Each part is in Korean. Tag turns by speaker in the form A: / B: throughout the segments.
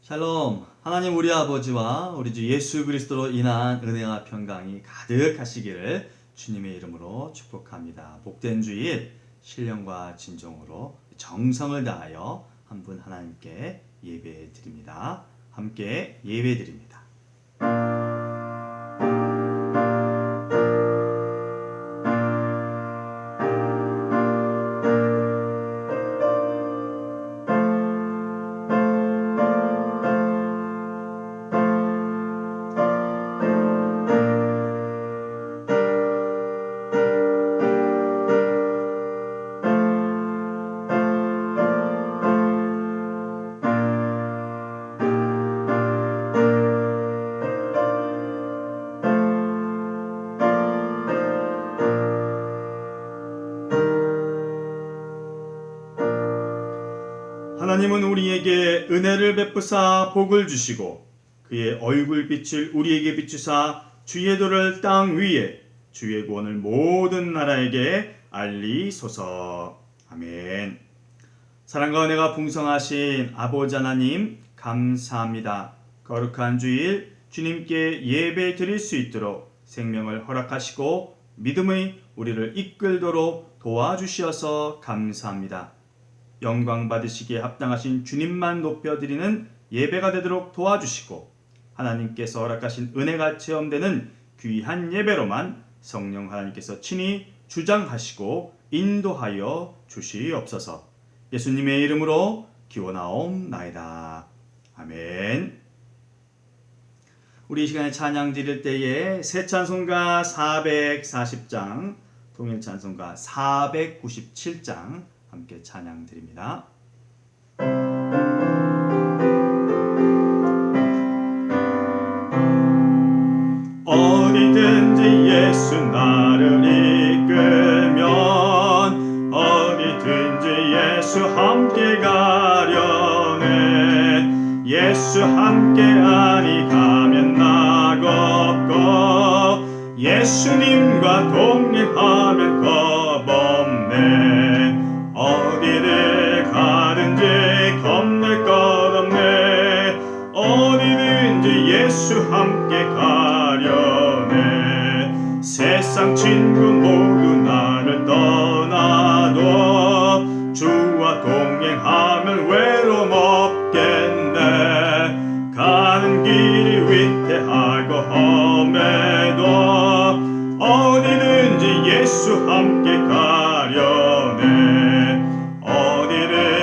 A: 샬롬. 하나님 우리 아버지와 우리 주 예수 그리스도로 인한 은혜와 평강이 가득하시기를 주님의 이름으로 축복합니다. 복된 주일 신령과 진정으로 정성을 다하여 한 분 하나님께 예배 드립니다. 함께 예배 드립니다. 하나님은 우리에게 은혜를 베푸사 복을 주시고 그의 얼굴빛을 우리에게 비추사 주의 도를 땅 위에 주의 구원을 모든 나라에게 알리소서. 아멘. 사랑과 은혜가 풍성하신 아버지 하나님 감사합니다. 거룩한 주일 주님께 예배 드릴 수 있도록 생명을 허락하시고 믿음의 우리를 이끌도록 도와주시어서 감사합니다. 영광 받으시기에 합당하신 주님만 높여드리는 예배가 되도록 도와주시고 하나님께서 허락하신 은혜가 체험되는 귀한 예배로만 성령 하나님께서 친히 주장하시고 인도하여 주시옵소서. 예수님의 이름으로 기원하옵나이다. 아멘. 우리 이 시간에 찬양 드릴 때에 새 찬송가 440장, 통일 찬송가 497장 함께 찬양 드립니다. 어디든지 예수 나를 이끌면 어디든지 예수 함께 가려네. 예수 함께 아니 가면 낙없고 예수님과 동행하면 겁없네. 어디를 가든지 겁낼 것 없네. 어디든지 예수 함께 가려네. 세상 친구 모두 나를 떠나도 주와 동행하면 외로움 없겠네. 가는 길이 위태하고 험해도 어디든지 예수 함께 가려네.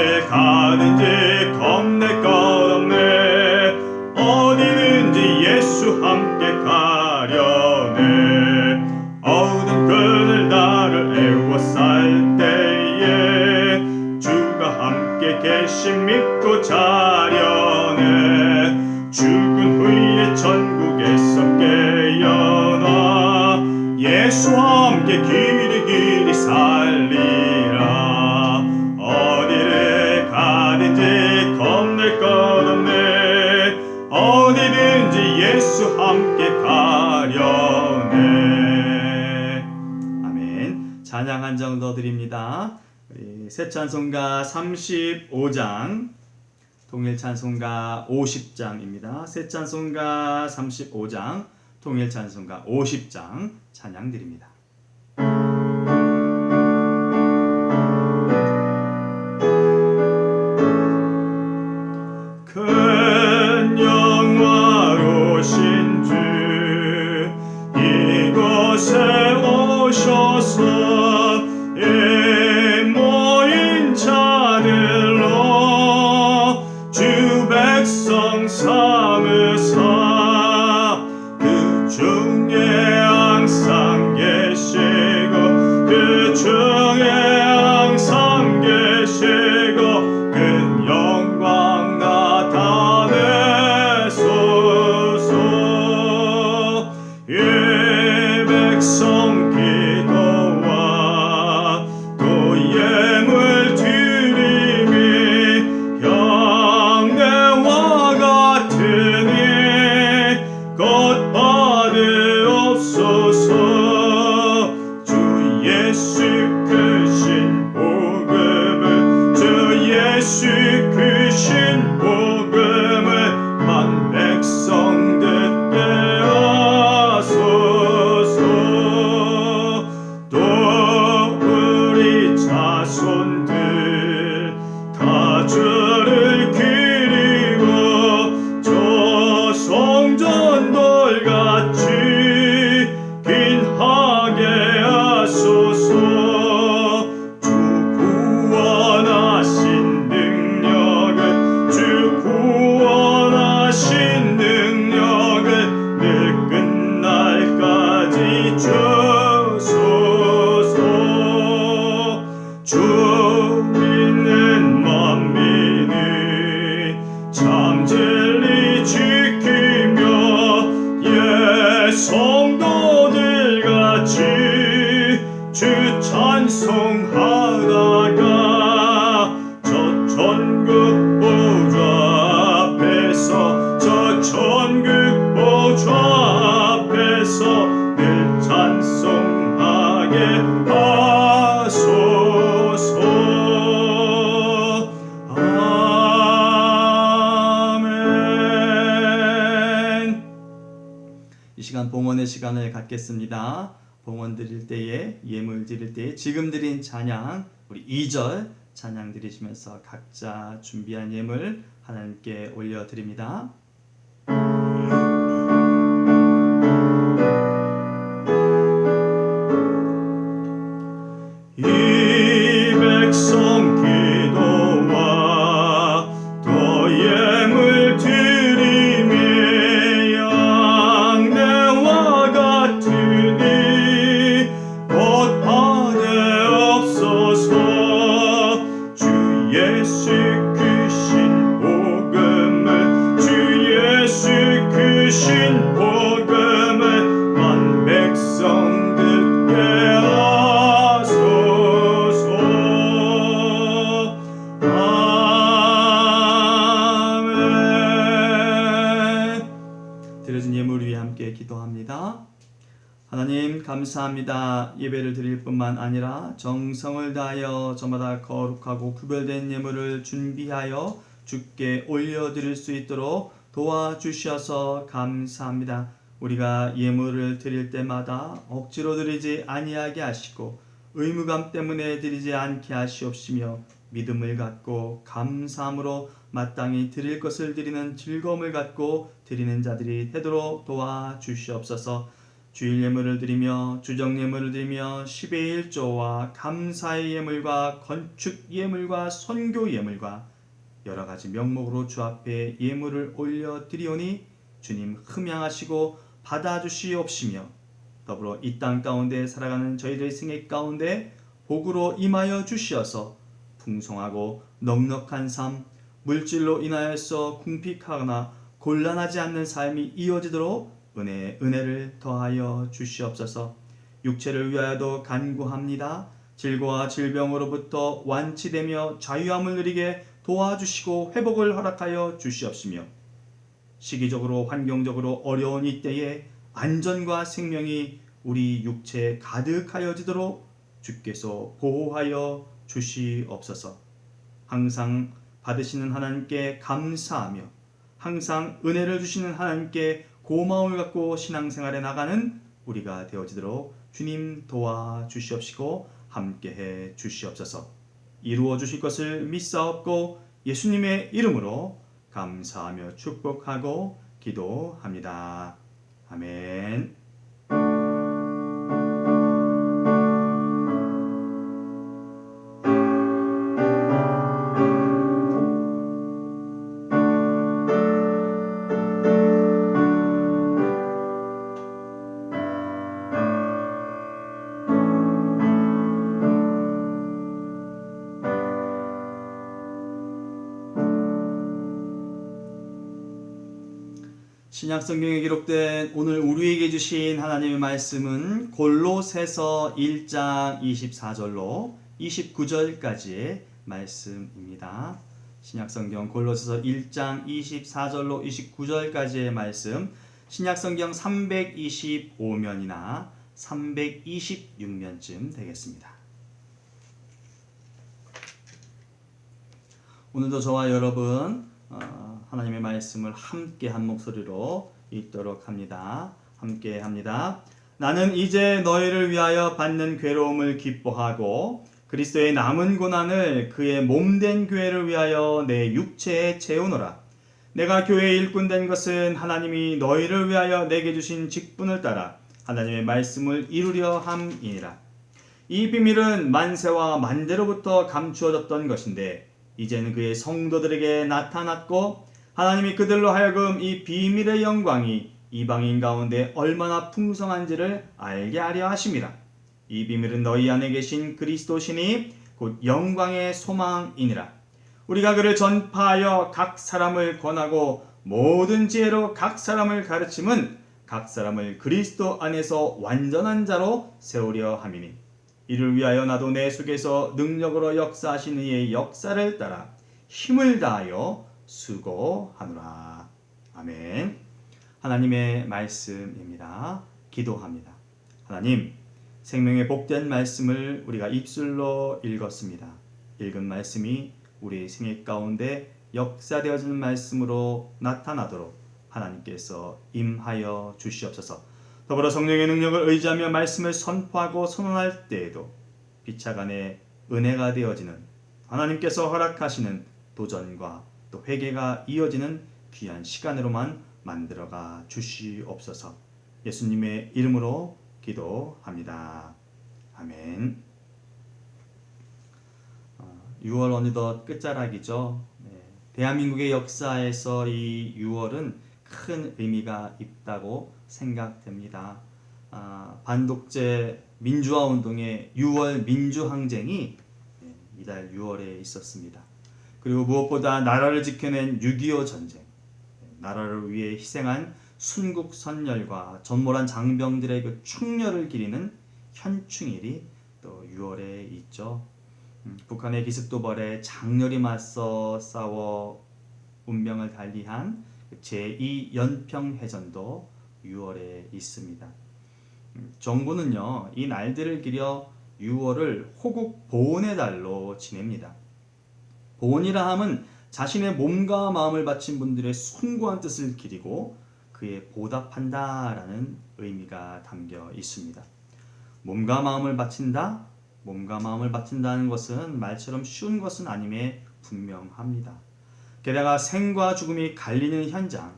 A: 어디든지 겁낼 것 없네. 어디든지 예수 함께 가려네. 어두운 그늘 나를 애워쌀 때에 주가 함께 계심 믿고 자려네. 죽은 후에 천국에서 깨어나 예수와 함께 길이 살리라. 겁낼 것 없네. 어디든지 예수 함께 가려네. 아멘. 찬양 한 장 더 드립니다. 새 찬송가 35장, 통일 찬송가 50장입니다. 새 찬송가 35장, 통일 찬송가 50장 찬양 드립니다. 큰 영화로신 주 이곳에 오셔서 이 모인 자들로 주 백성 삼으사 그 중에 항상 계시고 그 중에 항상 계시고 큰 영광 나타내시네. 시간 봉헌의 시간을 갖겠습니다. 봉헌 드릴 때에 예물 드릴 때에 지금 드린 찬양 우리 2절 찬양 드리시면서 각자 준비한 예물 하나님께 올려드립니다. 이 백성 기도와 또 예물 드림에 양내와 같으니 곧 받으옵소서. 주 예수 크신 복음을 주 예수 크신 복음을 만 백성 듣게 하소서. 아멘. 드려진 예물 위에 함께 기도합니다. 하나님 감사합니다. 예배를 드릴 뿐만 아니라 정성을 다하여 저마다 거룩하고 구별된 예물을 준비하여 주께 올려드릴 수 있도록 도와주셔서 감사합니다. 우리가 예물을 드릴 때마다 억지로 드리지 아니하게 하시고 의무감 때문에 드리지 않게 하시옵시며 믿음을 갖고 감사함으로 마땅히 드릴 것을 드리는 즐거움을 갖고 드리는 자들이 되도록 도와주시옵소서. 주일 예물을 드리며 주정 예물을 드리며 10의 1조와 감사의 예물과 건축 예물과 선교 예물과 여러 가지 명목으로 주 앞에 예물을 올려드리오니 주님 흠양하시고 받아주시옵시며 더불어 이 땅 가운데 살아가는 저희들의 생애 가운데 복으로 임하여 주시어서 풍성하고 넉넉한 삶, 물질로 인하여서 궁핍하거나 곤란하지 않는 삶이 이어지도록 은혜를 더하여 주시옵소서. 육체를 위하여도 간구합니다. 질고와 질병으로부터 완치되며 자유함을 누리게 도와주시고 회복을 허락하여 주시옵시며 시기적으로 환경적으로 어려운 이때에 안전과 생명이 우리 육체에 가득하여지도록 주께서 보호하여 주시옵소서. 항상 받으시는 하나님께 감사하며 항상 은혜를 주시는 하나님께 고마움을 갖고 신앙생활에 나가는 우리가 되어지도록 주님 도와주시옵시고 함께해 주시옵소서. 이루어 주실 것을 믿사옵고 예수님의 이름으로 감사하며 축복하고 기도합니다. 아멘. 신약성경에 기록된 오늘 우리에게 주신 하나님의 말씀은 골로새서 1장 24절로 29절까지의 말씀입니다. 신약성경 골로새서 1장 24절로 29절까지의 말씀, 신약성경 325면이나 326면쯤 되겠습니다. 오늘도 저와 여러분 하나님의 말씀을 함께 한 목소리로 읽도록 합니다. 함께 합니다. 나는 이제 너희를 위하여 받는 괴로움을 기뻐하고 그리스도의 남은 고난을 그의 몸된 교회를 위하여 내 육체에 채우노라. 내가 교회의 일꾼 된 것은 하나님이 너희를 위하여 내게 주신 직분을 따라 하나님의 말씀을 이루려 함이니라. 이 비밀은 만세와 만대로부터 감추어졌던 것인데 이제는 그의 성도들에게 나타났고 하나님이 그들로 하여금 이 비밀의 영광이 이방인 가운데 얼마나 풍성한지를 알게 하려 하심이라. 이 비밀은 너희 안에 계신 그리스도시니 곧 영광의 소망이니라. 우리가 그를 전파하여 각 사람을 권하고 모든 지혜로 각 사람을 가르침은 각 사람을 그리스도 안에서 완전한 자로 세우려 함이니 이를 위하여 나도 내 속에서 능력으로 역사하신 이의 역사를 따라 힘을 다하여 수고하노라. 아멘. 하나님의 말씀입니다. 기도합니다. 하나님, 생명의 복된 말씀을 우리가 입술로 읽었습니다. 읽은 말씀이 우리의 생애 가운데 역사되어지는 말씀으로 나타나도록 하나님께서 임하여 주시옵소서. 더불어 성령의 능력을 의지하며 말씀을 선포하고 선언할 때에도 비차간에 은혜가 되어지는 하나님께서 허락하시는 도전과 또 회개가 이어지는 귀한 시간으로만 만들어가 주시옵소서. 예수님의 이름으로 기도합니다. 아멘. 6월 어느덧 끝자락이죠. 대한민국의 역사에서 이 6월은 큰 의미가 있다고 생각됩니다. 반독재 민주화 운동의 6월 민주항쟁이 이달 6월에 있었습니다. 그리고 무엇보다 나라를 지켜낸 6.25 전쟁, 나라를 위해 희생한 순국선열과 전몰한 장병들의 그 충렬을 기리는 현충일이 또 6월에 있죠. 북한의 기습도발에 장렬히 맞서 싸워 운명을 달리한 제2연평해전도 6월에 있습니다. 정부는요, 이 날들을 기려 6월을 호국 보훈의 달로 지냅니다. 보훈이라 함은 자신의 몸과 마음을 바친 분들의 숭고한 뜻을 기리고 그에 보답한다라는 의미가 담겨 있습니다. 몸과 마음을 바친다? 몸과 마음을 바친다는 것은 말처럼 쉬운 것은 아님에 분명합니다. 게다가 생과 죽음이 갈리는 현장,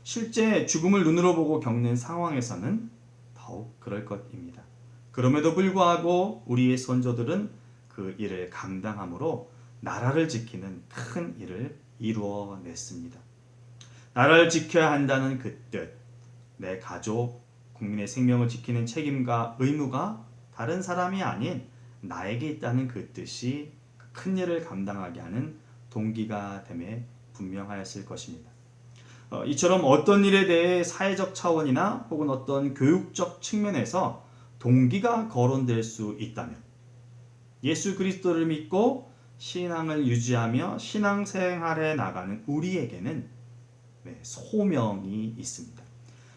A: 실제 죽음을 눈으로 보고 겪는 상황에서는 더욱 그럴 것입니다. 그럼에도 불구하고 우리의 선조들은 그 일을 감당함으로 나라를 지키는 큰 일을 이루어냈습니다. 나라를 지켜야 한다는 그 뜻, 내 가족, 국민의 생명을 지키는 책임과 의무가 다른 사람이 아닌 나에게 있다는 그 뜻이 큰 일을 감당하게 하는 동기가 됨에 분명하였을 것입니다. 이처럼 어떤 일에 대해 사회적 차원이나 혹은 어떤 교육적 측면에서 동기가 거론될 수 있다면 예수 그리스도를 믿고 신앙을 유지하며 신앙생활에 나가는 우리에게는 소명이 있습니다.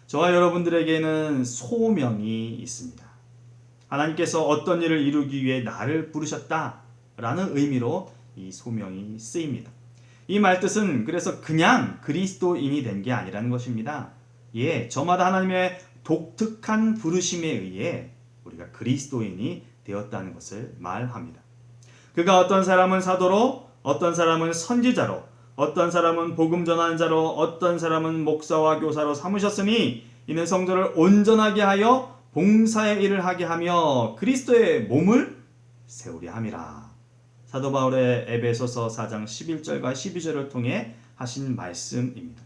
A: 저와 여러분들에게는 소명이 있습니다. 하나님께서 어떤 일을 이루기 위해 나를 부르셨다라는 의미로 이 소명이 쓰입니다. 이 말뜻은 그래서 그냥 그리스도인이 된 게 아니라는 것입니다. 저마다 하나님의 독특한 부르심에 의해 우리가 그리스도인이 되었다는 것을 말합니다. 그가 어떤 사람은 사도로, 어떤 사람은 선지자로, 어떤 사람은 복음 전하는 자로, 어떤 사람은 목사와 교사로 삼으셨으니 이는 성도를 온전하게 하여 봉사의 일을 하게 하며 그리스도의 몸을 세우려 함이라. 사도 바울의 에베소서 4장 11절과 12절을 통해 하신 말씀입니다.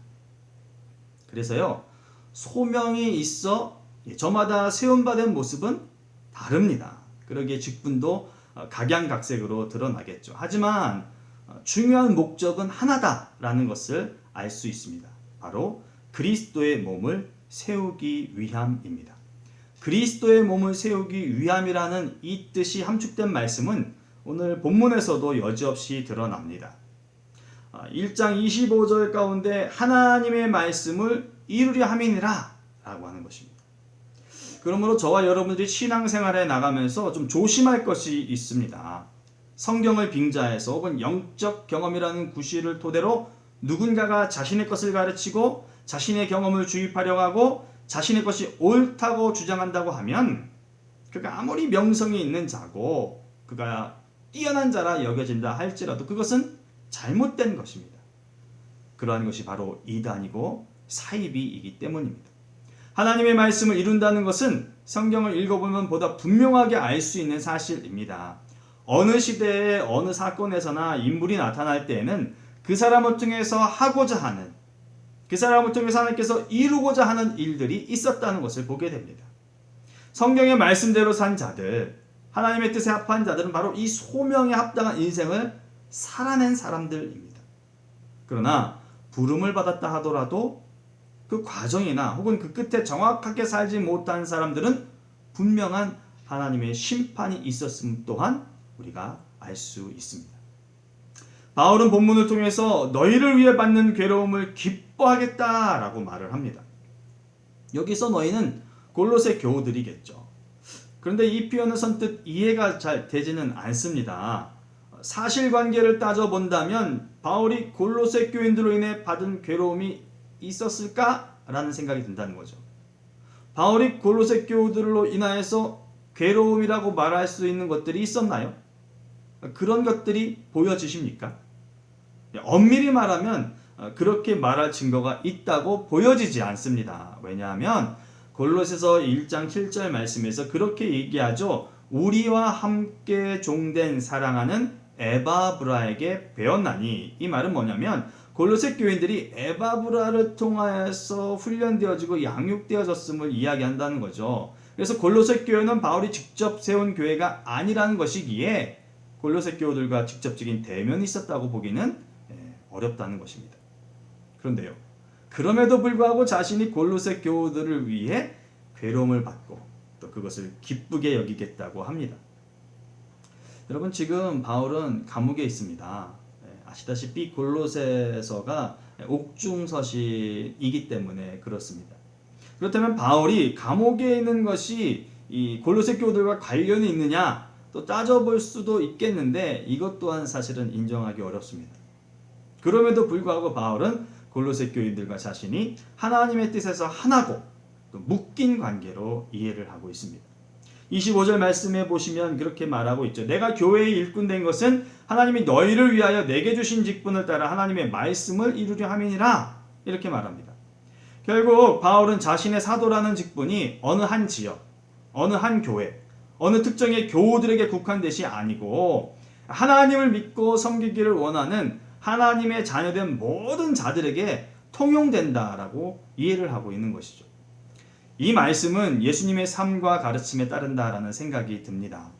A: 그래서요, 소명이 있어 저마다 세움받은 모습은 다릅니다. 그러기에 직분도 각양각색으로 드러나겠죠. 하지만 중요한 목적은 하나다라는 것을 알 수 있습니다. 바로 그리스도의 몸을 세우기 위함입니다. 그리스도의 몸을 세우기 위함이라는 이 뜻이 함축된 말씀은 오늘 본문에서도 여지없이 드러납니다. 1장 25절 가운데 하나님의 말씀을 이루려 함이니라 라고 하는 것입니다. 그러므로 저와 여러분들이 신앙생활에 나가면서 좀 조심할 것이 있습니다. 성경을 빙자해서 혹은 영적 경험이라는 구실을 토대로 누군가가 자신의 것을 가르치고 자신의 경험을 주입하려고 하고 자신의 것이 옳다고 주장한다고 하면 그가 아무리 명성이 있는 자고 그가 뛰어난 자라 여겨진다 할지라도 그것은 잘못된 것입니다. 그러한 것이 바로 이단이고 사이비이기 때문입니다. 하나님의 말씀을 이룬다는 것은 성경을 읽어보면 보다 분명하게 알 수 있는 사실입니다. 어느 시대에 어느 사건에서나 인물이 나타날 때에는 그 사람을 통해서 하고자 하는, 그 사람을 통해서 하나님께서 이루고자 하는 일들이 있었다는 것을 보게 됩니다. 성경의 말씀대로 산 자들, 하나님의 뜻에 합한 자들은 바로 이 소명에 합당한 인생을 살아낸 사람들입니다. 그러나 부름을 받았다 하더라도 그 과정이나 혹은 그 끝에 정확하게 살지 못한 사람들은 분명한 하나님의 심판이 있었음 또한 우리가 알 수 있습니다. 바울은 본문을 통해서 너희를 위해 받는 괴로움을 기뻐하겠다라고 말을 합니다. 여기서 너희는 골로새 교우들이겠죠. 그런데 이 표현은 선뜻 이해가 잘 되지는 않습니다. 사실관계를 따져본다면 바울이 골로새 교인들로 인해 받은 괴로움이 있었을까라는 생각이 든다는 거죠. 바울이 골로새 교우들로 인하여서 괴로움이라고 말할 수 있는 것들이 있었나요? 그런 것들이 보여지십니까? 엄밀히 말하면 그렇게 말할 증거가 있다고 보여지지 않습니다. 왜냐하면 골로새서 1장 7절 말씀에서 그렇게 얘기하죠. 우리와 함께 종된 사랑하는 에바브라에게 배웠나니, 이 말은 뭐냐면 골로새 교인들이 에바브라를 통하여서 훈련되어지고 양육되어졌음을 이야기한다는 거죠. 그래서 골로새 교회는 바울이 직접 세운 교회가 아니라는 것이기에 골로새 교우들과 직접적인 대면이 있었다고 보기는 어렵다는 것입니다. 그런데요, 그럼에도 불구하고 자신이 골로새 교우들을 위해 괴로움을 받고 또 그것을 기쁘게 여기겠다고 합니다. 여러분, 지금 바울은 감옥에 있습니다. 아시다시피 골로새서가 옥중서신이기 때문에 그렇습니다. 그렇다면 바울이 감옥에 있는 것이 이 골로새 교우들과 관련이 있느냐 또 따져볼 수도 있겠는데 이것 또한 사실은 인정하기 어렵습니다. 그럼에도 불구하고 바울은 골로새 교인들과 자신이 하나님의 뜻에서 하나고 또 묶인 관계로 이해를 하고 있습니다. 25절 말씀에 보시면 그렇게 말하고 있죠. 내가 교회의 일꾼 된 것은 하나님이 너희를 위하여 내게 주신 직분을 따라 하나님의 말씀을 이루려 함이니라, 이렇게 말합니다. 결국 바울은 자신의 사도라는 직분이 어느 한 지역, 어느 한 교회, 어느 특정의 교우들에게 국한 것이 아니고 하나님을 믿고 섬기기를 원하는 하나님의 자녀된 모든 자들에게 통용된다라고 이해를 하고 있는 것이죠. 이 말씀은 예수님의 삶과 가르침에 따른다라는 생각이 듭니다.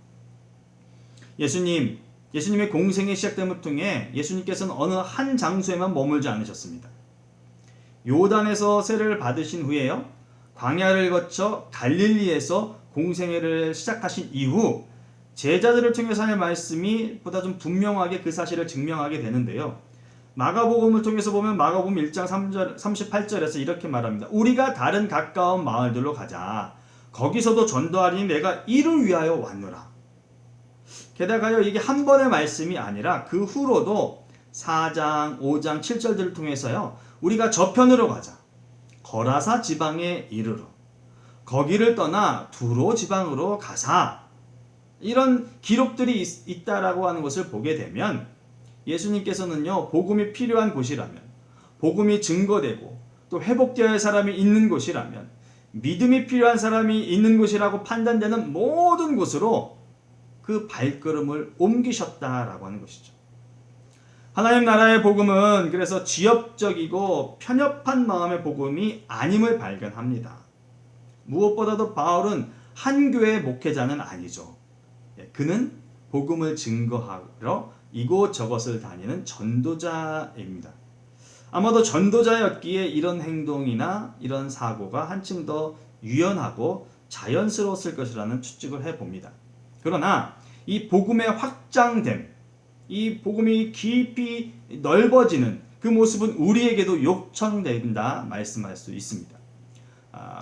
A: 예수님의 공생의 시작됨을 통해 예수님께서는 어느 한 장소에만 머물지 않으셨습니다. 요단에서 세례를 받으신 후에요, 광야를 거쳐 갈릴리에서 공생애를 시작하신 이후 제자들을 통해서 하는 말씀이 보다 좀 분명하게 그 사실을 증명하게 되는데요. 마가복음을 통해서 보면 마가복음 1장 38절에서 이렇게 말합니다. 우리가 다른 가까운 마을들로 가자. 거기서도 전도하리니 내가 이를 위하여 왔노라. 게다가요, 이게 한 번의 말씀이 아니라 그 후로도 4장, 5장, 7절들을 통해서요, 우리가 저편으로 가자. 거라사 지방에 이르러 거기를 떠나 두로 지방으로 가사. 이런 기록들이 있다라고 하는 것을 보게 되면 예수님께서는요, 복음이 필요한 곳이라면, 복음이 증거되고 또 회복되어야 할 사람이 있는 곳이라면, 믿음이 필요한 사람이 있는 곳이라고 판단되는 모든 곳으로 그 발걸음을 옮기셨다라고 하는 것이죠. 하나님 나라의 복음은 그래서 지엽적이고 편협한 마음의 복음이 아님을 발견합니다. 무엇보다도 바울은 한 교회의 목회자는 아니죠. 그는 복음을 증거하러 이곳저곳을 다니는 전도자입니다. 아마도 전도자였기에 이런 행동이나 이런 사고가 한층 더 유연하고 자연스러웠을 것이라는 추측을 해봅니다. 그러나 이 복음의 확장됨, 이 복음이 깊이 넓어지는 그 모습은 우리에게도 요청된다 말씀할 수 있습니다.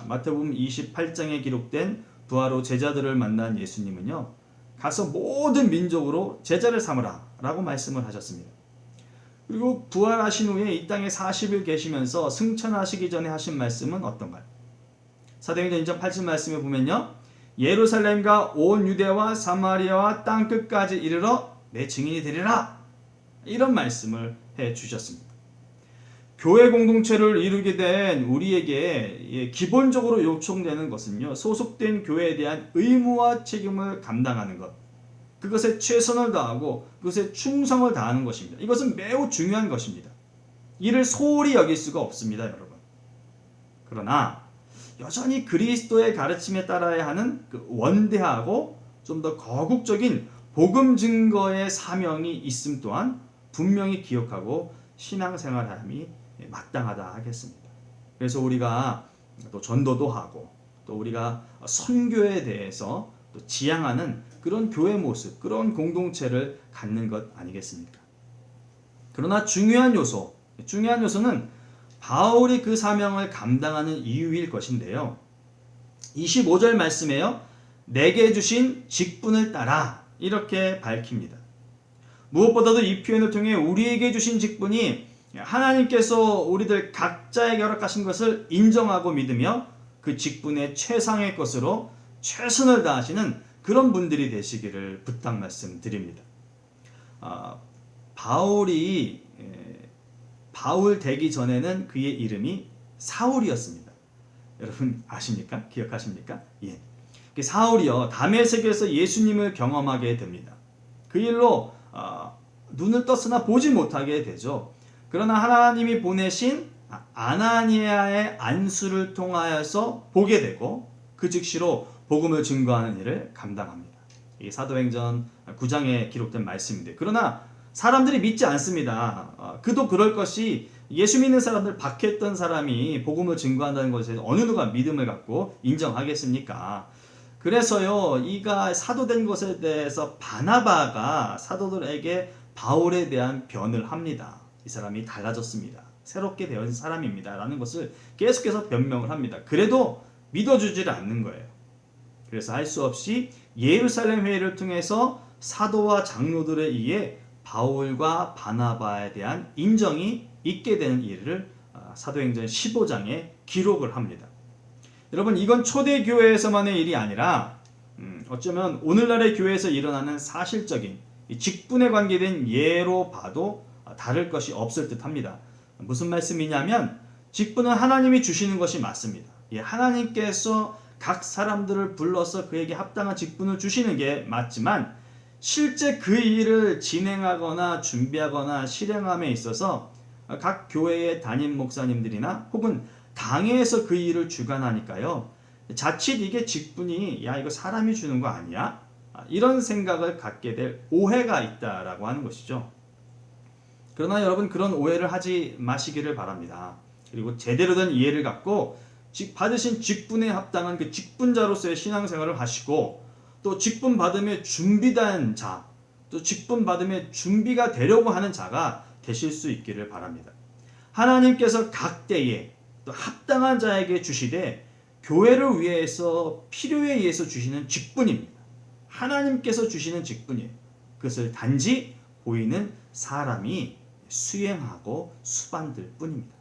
A: 마태복음 28장에 기록된 부활 후 제자들을 만난 예수님은요, 가서 모든 민족으로 제자를 삼으라 라고 말씀을 하셨습니다. 그리고 부활하신 후에 이 땅에 40일 계시면서 승천하시기 전에 하신 말씀은 어떤가요? 사도행전 2장 8절 말씀에 보면요, 예루살렘과 온 유대와 사마리아와 땅끝까지 이르러 내 증인이 되리라, 이런 말씀을 해 주셨습니다. 교회 공동체를 이루게 된 우리에게 기본적으로 요청되는 것은요, 소속된 교회에 대한 의무와 책임을 감당하는 것, 그것에 최선을 다하고 그것에 충성을 다하는 것입니다. 이것은 매우 중요한 것입니다. 이를 소홀히 여길 수가 없습니다, 여러분. 그러나 여전히 그리스도의 가르침에 따라야 하는 그 원대하고 좀 더 거국적인 복음 증거의 사명이 있음 또한 분명히 기억하고 신앙생활함이 마땅하다 하겠습니다. 그래서 우리가 또 전도도 하고 또 우리가 선교에 대해서 또 지향하는 그런 교회 모습, 그런 공동체를 갖는 것 아니겠습니까? 그러나 중요한 요소는 바울이 그 사명을 감당하는 이유일 것인데요. 25절 말씀에요, 내게 주신 직분을 따라, 이렇게 밝힙니다. 무엇보다도 이 표현을 통해 우리에게 주신 직분이 하나님께서 우리들 각자에게 허락하신 것을 인정하고 믿으며 그 직분의 최상의 것으로 최선을 다하시는 그런 분들이 되시기를 부탁 말씀드립니다. 바울 되기 전에는 그의 이름이 사울이었습니다. 여러분 아십니까? 기억하십니까? 예. 사울이요 다메섹에서 예수님을 경험하게 됩니다. 그 일로 눈을 떴으나 보지 못하게 되죠. 그러나 하나님이 보내신 아나니아의 안수를 통하여서 보게 되고 그 즉시로 복음을 증거하는 일을 감당합니다. 이 사도행전 9장에 기록된 말씀인데 그러나 사람들이 믿지 않습니다. 그도 그럴 것이 예수 믿는 사람들 박했던 사람이 복음을 증거한다는 것에 어느 누가 믿음을 갖고 인정하겠습니까? 그래서요 이가 사도된 것에 대해서 바나바가 사도들에게 바울에 대한 변을 합니다. 이 사람이 달라졌습니다. 새롭게 되어진 사람입니다. 라는 것을 계속해서 변명을 합니다. 그래도 믿어주지를 않는 거예요. 그래서 할 수 없이 예루살렘 회의를 통해서 사도와 장로들에 의해 바울과 바나바에 대한 인정이 있게 되는 일을 사도행전 15장에 기록을 합니다. 여러분 이건 초대교회에서만의 일이 아니라 어쩌면 오늘날의 교회에서 일어나는 사실적인 직분에 관계된 예로 봐도 다를 것이 없을 듯 합니다. 무슨 말씀이냐면 직분은 하나님이 주시는 것이 맞습니다. 하나님께서 각 사람들을 불러서 그에게 합당한 직분을 주시는 게 맞지만 실제 그 일을 진행하거나 준비하거나 실행함에 있어서 각 교회의 담임 목사님들이나 혹은 당회에서 그 일을 주관하니까요. 자칫 이게 직분이 이거 사람이 주는 거 아니야? 이런 생각을 갖게 될 오해가 있다라고 하는 것이죠. 그러나 여러분 그런 오해를 하지 마시기를 바랍니다. 그리고 제대로 된 이해를 갖고 받으신 직분에 합당한 그 직분자로서의 신앙생활을 하시고 또 직분 받음에 준비된 자, 또 직분 받음에 준비가 되려고 하는 자가 되실 수 있기를 바랍니다. 하나님께서 각 때에 또 합당한 자에게 주시되 교회를 위해서 필요에 의해서 주시는 직분입니다. 하나님께서 주시는 직분이에요. 그것을 단지 보이는 사람이 수행하고 수반될 뿐입니다.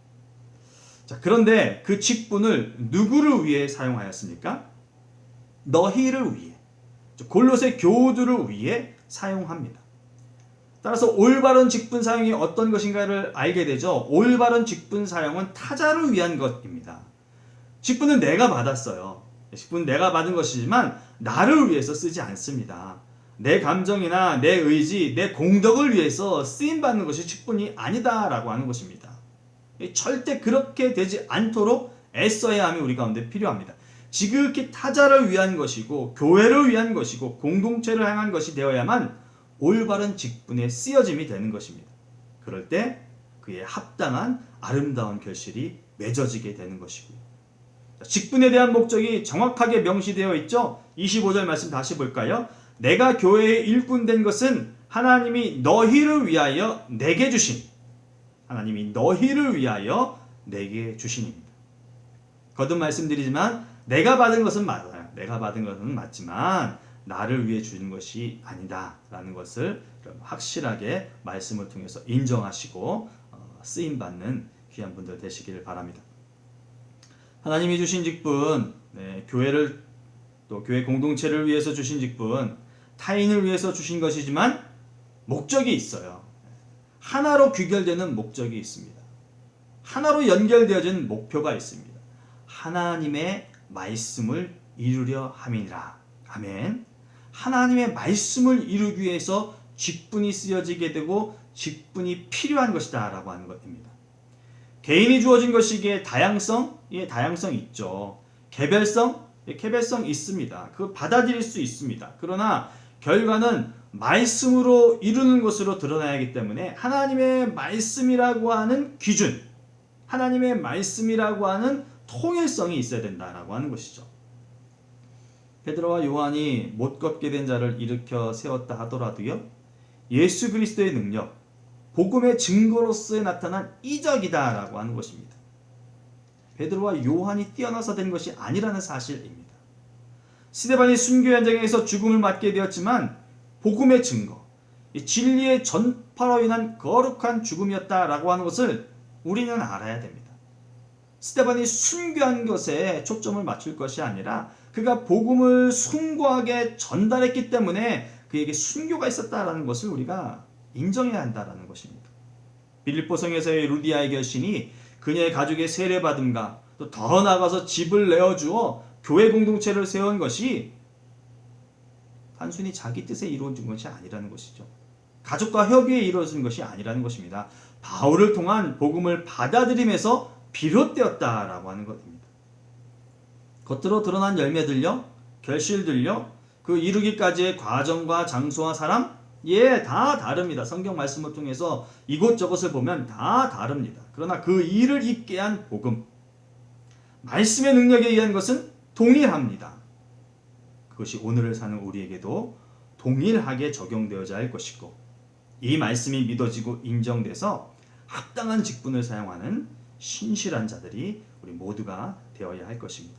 A: 자, 그런데 그 직분을 누구를 위해 사용하였습니까? 너희를 위해, 골로새 교우들을 위해 사용합니다. 따라서 올바른 직분 사용이 어떤 것인가를 알게 되죠. 올바른 직분 사용은 타자를 위한 것입니다. 직분은 내가 받았어요. 직분은 내가 받은 것이지만 나를 위해서 쓰지 않습니다. 내 감정이나 내 의지, 내 공덕을 위해서 쓰임받는 것이 직분이 아니다라고 하는 것입니다. 절대 그렇게 되지 않도록 애써야 함이 우리 가운데 필요합니다. 지극히 타자를 위한 것이고 교회를 위한 것이고 공동체를 향한 것이 되어야만 올바른 직분에 쓰여짐이 되는 것입니다. 그럴 때 그의 합당한 아름다운 결실이 맺어지게 되는 것이고요. 직분에 대한 목적이 정확하게 명시되어 있죠. 25절 말씀 다시 볼까요? 내가 교회의 일꾼 된 것은 하나님이 너희를 위하여 내게 주신, 하나님이 너희를 위하여 내게 주신입니다. 거듭 말씀드리지만 내가 받은 것은 맞아요. 내가 받은 것은 맞지만 나를 위해 주는 것이 아니다 라는 것을 확실하게 말씀을 통해서 인정하시고 쓰임받는 귀한 분들 되시기를 바랍니다. 하나님이 주신 직분, 교회를 또 교회 공동체를 위해서 주신 직분, 타인을 위해서 주신 것이지만 목적이 있어요. 하나로 귀결되는 목적이 있습니다. 하나로 연결되어진 목표가 있습니다. 하나님의 말씀을 이루려 함이니라. 아멘. 하나님의 말씀을 이루기 위해서 직분이 쓰여지게 되고 직분이 필요한 것이다 라고 하는 것입니다. 개인이 주어진 것이기에 다양성? 예, 다양성 있죠. 개별성? 예, 개별성 있습니다. 그걸 받아들일 수 있습니다. 그러나 결과는 말씀으로 이루는 것으로 드러나야 하기 때문에 하나님의 말씀이라고 하는 기준, 하나님의 말씀이라고 하는 통일성이 있어야 된다라고 하는 것이죠. 베드로와 요한이 못 걷게 된 자를 일으켜 세웠다 하더라도요, 예수 그리스도의 능력, 복음의 증거로서 나타난 이적이다라고 하는 것입니다. 베드로와 요한이 뛰어나서 된 것이 아니라는 사실입니다. 스데반이 순교 현장에서 죽음을 맞게 되었지만 복음의 증거, 진리의 전파로 인한 거룩한 죽음이었다라고 하는 것을 우리는 알아야 됩니다. 스데반이 순교한 것에 초점을 맞출 것이 아니라 그가 복음을 숭고하게 전달했기 때문에 그에게 순교가 있었다라는 것을 우리가 인정해야 한다라는 것입니다. 빌립보 성에서의 루디아의 결신이 그녀의 가족의 세례받음과 또 더 나아가서 집을 내어주어 교회 공동체를 세운 것이 단순히 자기 뜻에 이루어진 것이 아니라는 것이죠. 가족과 협의에 이루어진 것이 아니라는 것입니다. 바울을 통한 복음을 받아들임에서 비롯되었다라고 하는 것입니다. 겉으로 드러난 열매들요, 결실들요, 그 이루기까지의 과정과 장소와 사람, 다 다릅니다. 성경 말씀을 통해서 이곳저곳을 보면 다 다릅니다. 그러나 그 일을 있게 한 복음, 말씀의 능력에 의한 것은 동일합니다. 그것이 오늘을 사는 우리에게도 동일하게 적용되어야 할 것이고, 이 말씀이 믿어지고 인정돼서 합당한 직분을 사용하는 신실한 자들이 우리 모두가 되어야 할 것입니다.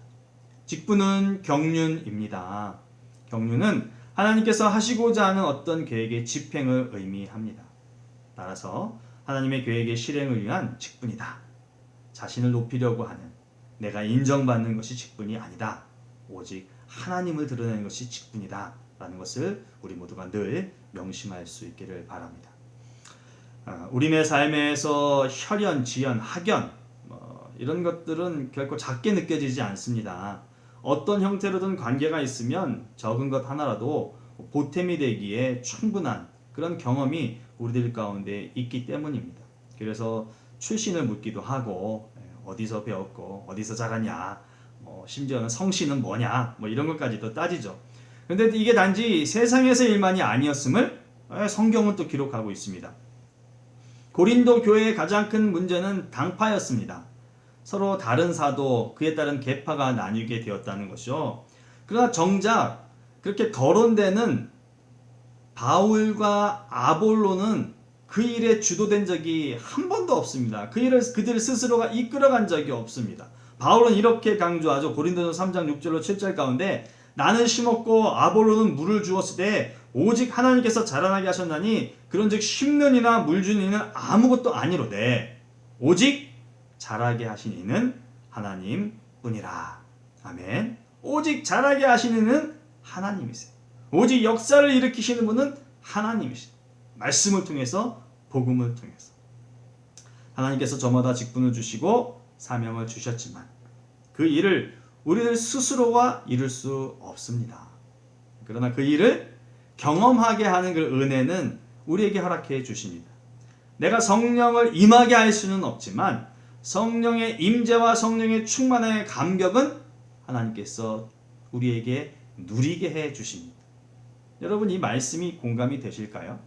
A: 직분은 경륜입니다. 경륜은 하나님께서 하시고자 하는 어떤 계획의 집행을 의미합니다. 따라서 하나님의 계획의 실행을 위한 직분이다. 자신을 높이려고 하는, 내가 인정받는 것이 직분이 아니다. 오직 하나님을 드러내는 것이 직분이다 라는 것을 우리 모두가 늘 명심할 수 있기를 바랍니다. 우리네 삶에서 혈연, 지연, 학연 이런 것들은 결코 작게 느껴지지 않습니다. 어떤 형태로든 관계가 있으면 적은 것 하나라도 보탬이 되기에 충분한 그런 경험이 우리들 가운데 있기 때문입니다. 그래서 출신을 묻기도 하고, 어디서 배웠고 어디서 자랐냐, 심지어는 성씨는 뭐냐, 이런 것까지도 따지죠. 그런데 이게 단지 세상에서 일만이 아니었음을 성경은 또 기록하고 있습니다. 고린도 교회의 가장 큰 문제는 당파였습니다. 서로 다른 사도, 그에 따른 계파가 나뉘게 되었다는 것이죠. 그러나 정작 그렇게 거론되는 바울과 아볼로는 그 일에 주도된 적이 한 번도 없습니다. 그 일을 그들 스스로가 이끌어간 적이 없습니다. 바울은 이렇게 강조하죠. 고린도서 3장 6절로 7절 가운데, 나는 심었고 아볼로는 물을 주었을 때 오직 하나님께서 자라나게 하셨나니 그런즉 심는 이나 물 주는 이는 아무것도 아니로되 오직 자라게 하신 이는 하나님 뿐이라. 아멘. 오직 자라게 하시는 이는 하나님이세요. 오직 역사를 일으키시는 분은 하나님이시죠. 말씀을 통해서, 복음을 통해서 하나님께서 저마다 직분을 주시고 사명을 주셨지만 그 일을 우리들 스스로가 이룰 수 없습니다. 그러나 그 일을 경험하게 하는 그 은혜는 우리에게 허락해 주십니다. 내가 성령을 임하게 할 수는 없지만 성령의 임재와 성령의 충만의 감격은 하나님께서 우리에게 누리게 해 주십니다. 여러분, 이 말씀이 공감이 되실까요?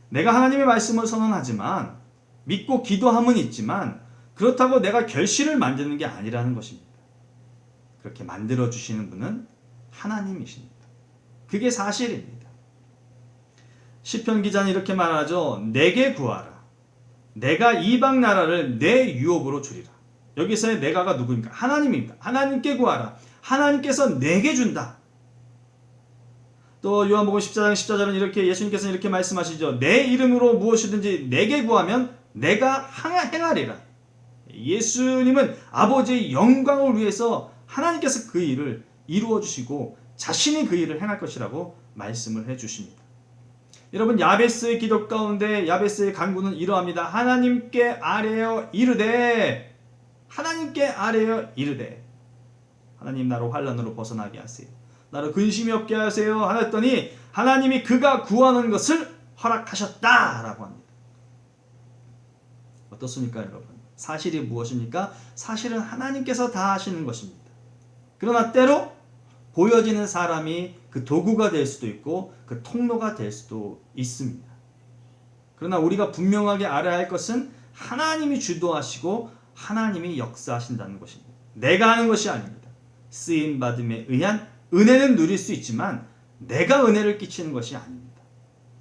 A: 내가 하나님의 말씀을 선언하지만, 믿고 기도함은 있지만 그렇다고 내가 결실을 만드는 게 아니라는 것입니다. 그렇게 만들어 주시는 분은 하나님이십니다. 그게 사실입니다. 시편 기자는 이렇게 말하죠. 내게 구하라. 내가 이방 나라를 내 유업으로 주리라. 여기서의 내가가 누구입니까? 하나님입니다. 하나님께 구하라. 하나님께서 내게 준다. 또 요한복음 14장 14절은 이렇게, 예수님께서는 이렇게 말씀하시죠. 내 이름으로 무엇이든지 내게 구하면 내가 행하리라. 예수님은 아버지의 영광을 위해서 하나님께서 그 일을 이루어 주시고 자신이 그 일을 행할 것이라고 말씀을 해 주십니다. 여러분, 야베스의 기도 가운데 야베스의 간구는 이러합니다. 하나님께 아뢰어 이르되, 하나님께 아뢰어 이르되, 하나님 나로 환난으로 벗어나게 하세요. 나를 근심이 없게 하세요 하였더니 하나님이 그가 구하는 것을 허락하셨다라고 합니다. 어떻습니까, 여러분? 사실이 무엇입니까? 사실은 하나님께서 다 하시는 것입니다. 그러나 때로 보여지는 사람이 그 도구가 될 수도 있고 그 통로가 될 수도 있습니다. 그러나 우리가 분명하게 알아야 할 것은 하나님이 주도하시고 하나님이 역사하신다는 것입니다. 내가 하는 것이 아닙니다. 쓰임받음에 의한 은혜는 누릴 수 있지만 내가 은혜를 끼치는 것이 아닙니다.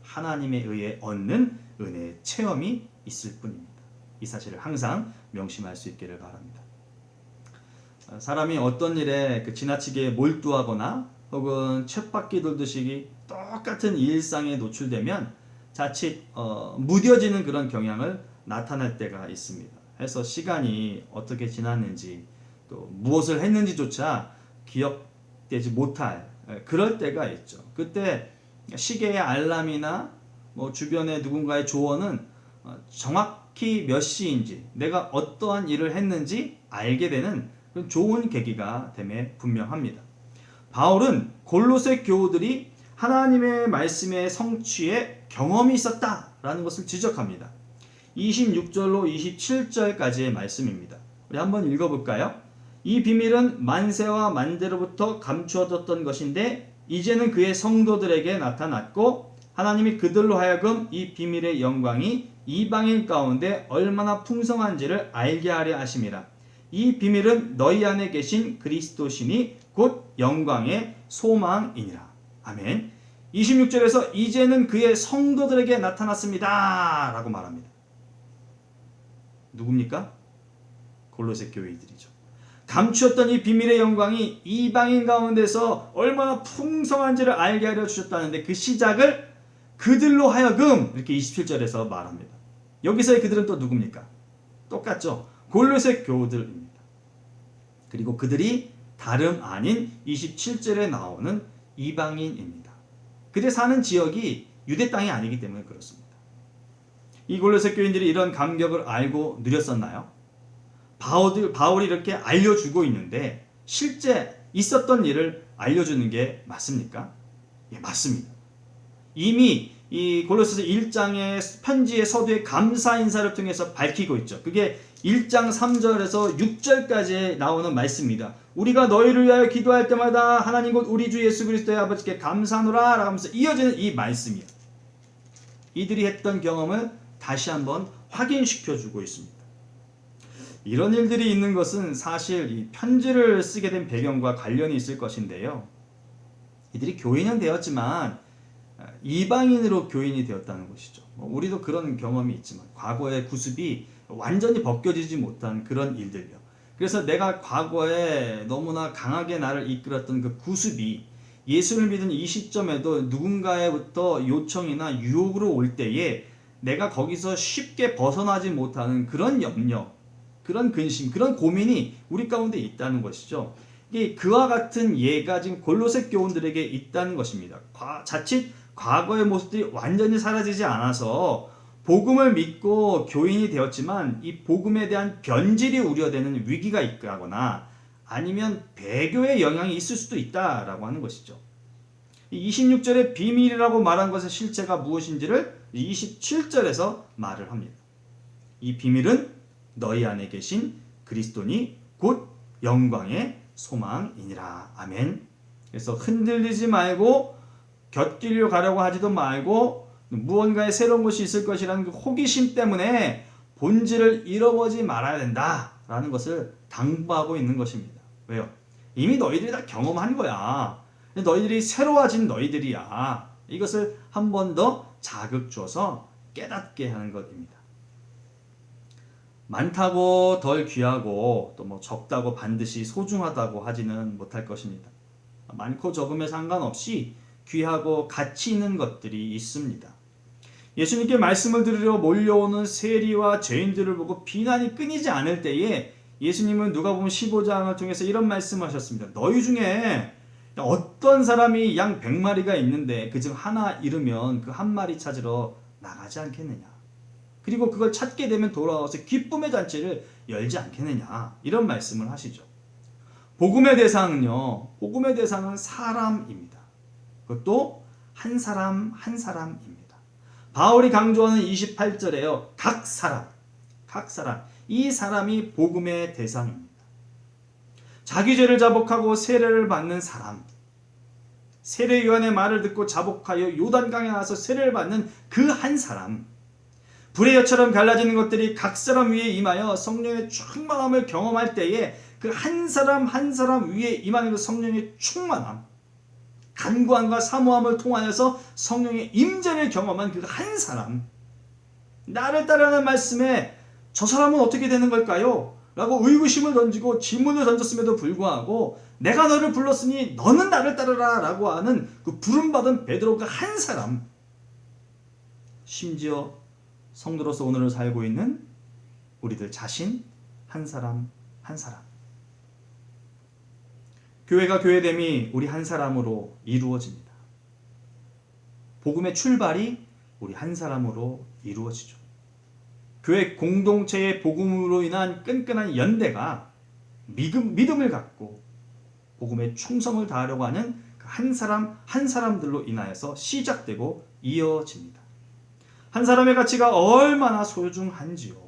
A: 하나님에 의해 얻는 은혜의 체험이 있을 뿐입니다. 이 사실을 항상 명심할 수 있기를 바랍니다. 사람이 어떤 일에 지나치게 몰두하거나 혹은 쳇바퀴 돌듯이 똑같은 일상에 노출되면 자칫 무뎌지는 그런 경향을 나타낼 때가 있습니다. 해서 시간이 어떻게 지났는지 또 무엇을 했는지조차 기억되지 못할 그럴 때가 있죠. 그때 시계의 알람이나 뭐 주변의 누군가의 조언은 정확히 몇 시인지 내가 어떠한 일을 했는지 알게 되는 그런 좋은 계기가 됨에 분명합니다. 바울은 골로새 교우들이 하나님의 말씀의 성취에 경험이 있었다라는 것을 지적합니다. 26절로 27절까지의 말씀입니다. 우리 한번 읽어볼까요? 이 비밀은 만세와 만대로부터 감추어졌던 것인데 이제는 그의 성도들에게 나타났고 하나님이 그들로 하여금 이 비밀의 영광이 이방인 가운데 얼마나 풍성한지를 알게 하려 하심이라. 이 비밀은 너희 안에 계신 그리스도시니 곧 영광의 소망이니라. 아멘. 26절에서 이제는 그의 성도들에게 나타났습니다 라고 말합니다. 누굽니까? 골로새 교회들이죠. 감추었던 이 비밀의 영광이 이방인 가운데서 얼마나 풍성한지를 알게 하려 주셨다는데 그 시작을 그들로 하여금 이렇게 27절에서 말합니다. 여기서의 그들은 또 누굽니까? 똑같죠. 골로새 교우들입니다. 그리고 그들이 다름 아닌 27절에 나오는 이방인입니다. 그들 사는 지역이 유대 땅이 아니기 때문에 그렇습니다. 이 골로새 교인들이 이런 감격을 알고 누렸었나요? 바울이 이렇게 알려주고 있는데 실제 있었던 일을 알려주는 게 맞습니까? 예, 맞습니다. 이미 이 골로새서 1장의 편지의 서두의 감사 인사를 통해서 밝히고 있죠. 그게 1장 3절에서 6절까지 나오는 말씀입니다. 우리가 너희를 위하여 기도할 때마다 하나님 곧 우리 주 예수 그리스도의 아버지께 감사하노라 라면서 이어지는 이 말씀이에요. 이들이 했던 경험을 다시 한번 확인시켜주고 있습니다. 이런 일들이 있는 것은 사실 이 편지를 쓰게 된 배경과 관련이 있을 것인데요. 이들이 교인은 되었지만 이방인으로 교인이 되었다는 것이죠. 우리도 그런 경험이 있지만 과거의 구습이 완전히 벗겨지지 못한 그런 일들이요. 그래서 내가 과거에 너무나 강하게 나를 이끌었던 그 구습이 예수를 믿은 이 시점에도 누군가에부터 요청이나 유혹으로 올 때에 내가 거기서 쉽게 벗어나지 못하는 그런 염려, 그런 근심, 그런 고민이 우리 가운데 있다는 것이죠. 이게 그와 같은 예가 지금 골로새 교인들에게 있다는 것입니다. 자칫 과거의 모습들이 완전히 사라지지 않아서 복음을 믿고 교인이 되었지만 이 복음에 대한 변질이 우려되는 위기가 있거나 아니면 배교의 영향이 있을 수도 있다라고 하는 것이죠. 26절의 비밀이라고 말한 것의 실체가 무엇인지를 27절에서 말을 합니다. 이 비밀은 너희 안에 계신 그리스도니 곧 영광의 소망이니라. 아멘. 그래서 흔들리지 말고 곁길로 가려고 하지도 말고 무언가의 새로운 것이 있을 것이라는 그 호기심 때문에 본질을 잃어버리지 말아야 된다라는 것을 당부하고 있는 것입니다. 왜요? 이미 너희들이 다 경험한 거야. 너희들이 새로워진 너희들이야. 이것을 한 번 더 자극 줘서 깨닫게 하는 것입니다. 많다고 덜 귀하고 또 뭐 적다고 반드시 소중하다고 하지는 못할 것입니다. 많고 적음에 상관없이 귀하고 가치 있는 것들이 있습니다. 예수님께 말씀을 들으려 몰려오는 세리와 죄인들을 보고 비난이 끊이지 않을 때에 예수님은 누가복음 15장을 통해서 이런 말씀을 하셨습니다. 너희 중에 어떤 사람이 양 100마리가 있는데 그중 하나 잃으면 그 한 마리 찾으러 나가지 않겠느냐. 그리고 그걸 찾게 되면 돌아와서 기쁨의 잔치를 열지 않겠느냐. 이런 말씀을 하시죠. 복음의 대상은요. 복음의 대상은 사람입니다. 그것도 한 사람 한 사람입니다. 바울이 강조하는 28절에요. 각 사람. 이 사람이 복음의 대상입니다. 자기 죄를 자복하고 세례를 받는 사람. 세례요한의 말을 듣고 자복하여 요단강에 나와서 세례를 받는 그 한 사람. 불의 엿처럼 갈라지는 것들이 각 사람 위에 임하여 성령의 충만함을 경험할 때에 그 한 사람 한 사람 위에 임하는 그 성령의 충만함, 간구함과 사모함을 통하여서 성령의 임재를 경험한 그 한 사람. 나를 따르는 말씀에 저 사람은 어떻게 되는 걸까요? 라고 의구심을 던지고 질문을 던졌음에도 불구하고 내가 너를 불렀으니 너는 나를 따르라 라고 하는 그 부름받은 베드로 그 한 사람. 심지어 성도로서 오늘을 살고 있는 우리들 자신 한 사람 한 사람. 교회가 교회됨이 우리 한 사람으로 이루어집니다. 복음의 출발이 우리 한 사람으로 이루어지죠. 교회 공동체의 복음으로 인한 끈끈한 연대가 믿음을 갖고 복음의 충성을 다하려고 하는 그 한 사람 한 사람들로 인하여서 시작되고 이어집니다. 한 사람의 가치가 얼마나 소중한지요.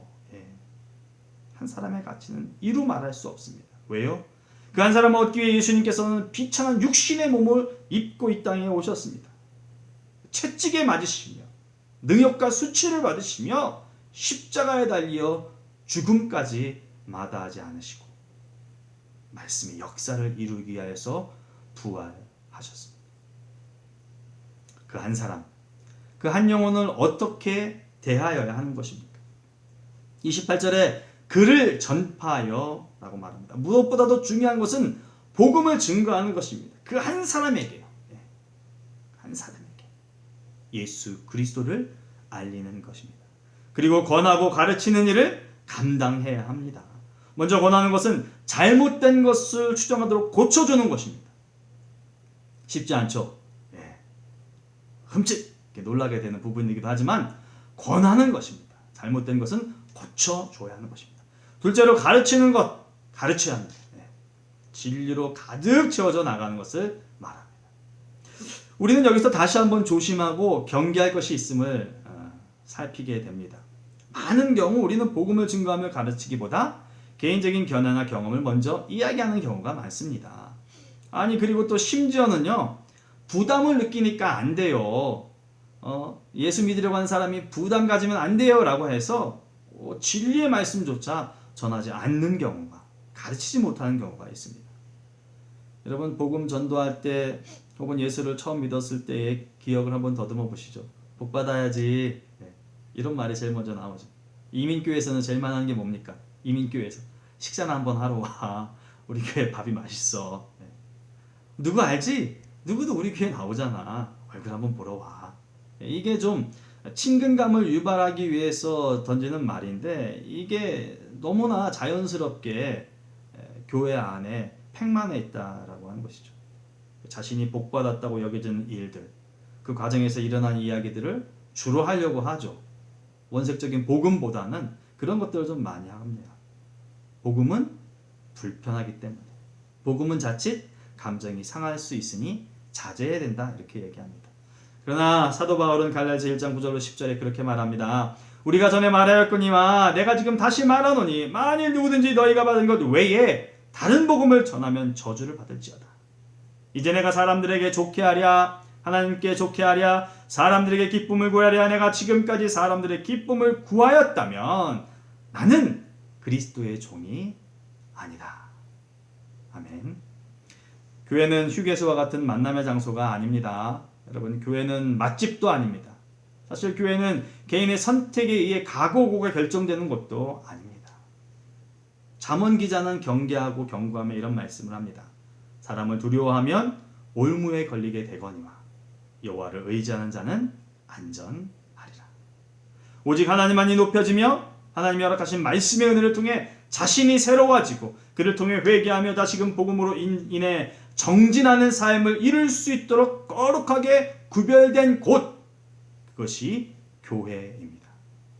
A: 한 사람의 가치는 이루 말할 수 없습니다. 왜요? 그 한 사람을 얻기 위해 예수님께서는 비천한 육신의 몸을 입고 이 땅에 오셨습니다. 채찍에 맞으시며 능욕과 수치를 받으시며 십자가에 달려 죽음까지 마다하지 않으시고 말씀의 역사를 이루기 위하여서 부활하셨습니다. 그 한 사람, 그 한 영혼을 어떻게 대하여야 하는 것입니까? 28절에 그를 전파하여 라고 말합니다. 무엇보다도 중요한 것은 복음을 증거하는 것입니다. 그 한 사람에게요. 한 사람에게 예수 그리스도를 알리는 것입니다. 그리고 권하고 가르치는 일을 감당해야 합니다. 먼저 권하는 것은 잘못된 것을 추정하도록 고쳐주는 것입니다. 쉽지 않죠. 흠칫 놀라게 되는 부분이기도 하지만 권하는 것입니다. 잘못된 것은 고쳐줘야 하는 것입니다. 둘째로 가르치는 것, 가르쳐야 합니다. 진리로 가득 채워져 나가는 것을 말합니다. 우리는 여기서 다시 한번 조심하고 경계할 것이 있음을 살피게 됩니다. 많은 경우 우리는 복음을 증거하며 가르치기보다 개인적인 견해나 경험을 먼저 이야기하는 경우가 많습니다. 아니 그리고 또 심지어는요 부담을 느끼니까 안 돼요. 예수 믿으려고 하는 사람이 부담 가지면 안 돼요 라고 해서 진리의 말씀조차 전하지 않는 경우가, 가르치지 못하는 경우가 있습니다. 여러분 복음 전도할 때 혹은 예수를 처음 믿었을 때의 기억을 한번 더듬어 보시죠. 복 받아야지. 이런 말이 제일 먼저 나오죠. 이민교회에서는 제일 많이 하는 게 뭡니까? 이민교회에서 식사나 한번 하러 와. 우리 교회 밥이 맛있어. 누구 알지? 누구도 우리 교회 나오잖아. 얼굴 한번 보러 와. 이게 좀 친근감을 유발하기 위해서 던지는 말인데 이게 너무나 자연스럽게 교회 안에 팽만해 있다라고 하는 것이죠. 자신이 복받았다고 여겨지는 일들, 그 과정에서 일어난 이야기들을 주로 하려고 하죠. 원색적인 복음보다는 그런 것들을 좀 많이 합니다. 복음은 불편하기 때문에, 복음은 자칫 감정이 상할 수 있으니 자제해야 된다 이렇게 얘기합니다. 그러나 사도 바울은 갈라디아 1장 9절로 10절에 그렇게 말합니다. 우리가 전에 말하였거니와 내가 지금 다시 말하노니 만일 누구든지 너희가 받은 것 외에 다른 복음을 전하면 저주를 받을지어다. 이제 내가 사람들에게 좋게 하랴 하나님께 좋게 하랴 사람들에게 기쁨을 구하랴 내가 지금까지 사람들의 기쁨을 구하였다면 나는 그리스도의 종이 아니다. 아멘. 교회는 휴게소와 같은 만남의 장소가 아닙니다. 여러분 교회는 맛집도 아닙니다. 사실 교회는 개인의 선택에 의해 가고고가 결정되는 것도 아닙니다. 잠언 기자는 경계하고 경고하며 이런 말씀을 합니다. 사람을 두려워하면 올무에 걸리게 되거니와 여호와를 의지하는 자는 안전하리라. 오직 하나님만이 높여지며 하나님이 허락하신 말씀의 은혜를 통해 자신이 새로워지고 그를 통해 회개하며 다시금 복음으로 인해 정진하는 삶을 이룰 수 있도록 거룩하게 구별된 곳, 그것이 교회입니다.